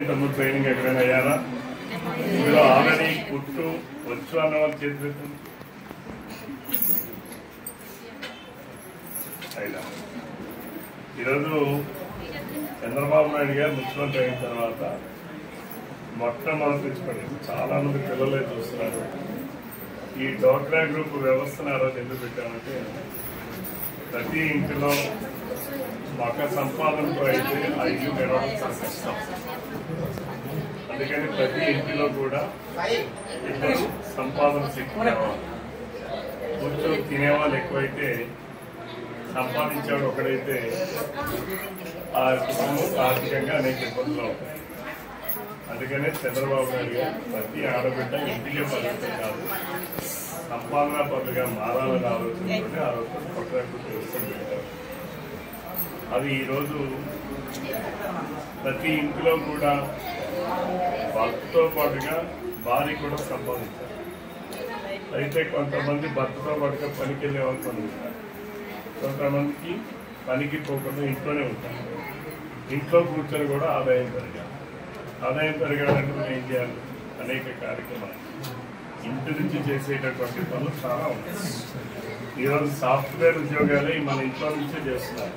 Training ఎక్కడైనా అయ్యారా? ఇందులో ఆల్రెడీ కుట్టు వచ్చు అన్న వాళ్ళు చేతి పెట్టండి. అయినా ఈరోజు చంద్రబాబు నాయుడు గారు ముఖ్యమంత్రి అయిన తర్వాత మొట్టమొదటి చాలా మంది పిల్లలే చూస్తున్నారు. ఈ డ్వాక్రా గ్రూప్ వ్యవస్థను ఆ రోజు ఎందుకు పెట్టామంటే ప్రతి ఇంటిలో ఒక సంపాదనతో అయితే ఆ ఇల్లు గడవడం చాలా కష్టం. అందుకని ప్రతి ఇంటిలో కూడా ఇద్దరు సంపాదన శక్తి కావాలి. కూర్చొని తినేవాళ్ళు ఎక్కువైతే సంపాదించేవాడు ఒకడైతే ఆ కుటుంబం ఆర్థికంగా అనేక ఇబ్బందులు అవుతాయి. అందుకనే చంద్రబాబు నాయుడు గారు ప్రతి ఆడబిడ్డ ఇంటికే పరిమితం కాదు, సంపాదనా పనులుగా మారాలని ఆలోచనతోనే ఆ రోజు కొట్టడానికి తెలుసుకుని పెట్టారు. అది ఈరోజు ప్రతి ఇంటిలో కూడా భర్తతో పాటుగా భార్య కూడా సంపాదించారు. అయితే కొంతమంది భర్తతో పాటుగా పనికి వెళ్ళే వాళ్ళు పనులుంటారు, కొంతమందికి పనికి పోకుండా ఇంట్లోనే ఉంటారు. ఇంట్లో కూర్చొని కూడా ఆదాయం పెరగాలి. ఆదాయం పెరగాలంటే మనం ఏం చేయాలి? అనేక కార్యక్రమాలు ఇంటి నుంచి చేసేటటువంటి పనులు చాలా ఉంటాయి. ఈరోజు సాఫ్ట్వేర్ ఉద్యోగాలే మన ఇంట్లో నుంచే చేస్తున్నారు.